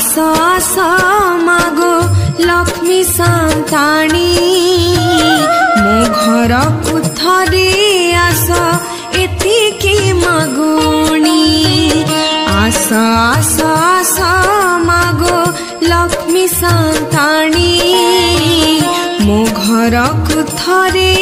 आस आस मागो लक्ष्मी संतानी मो घर को थरे आस एतिकी मागुणी आस आस आस मागो लक्ष्मी संतानी मो घर को थरे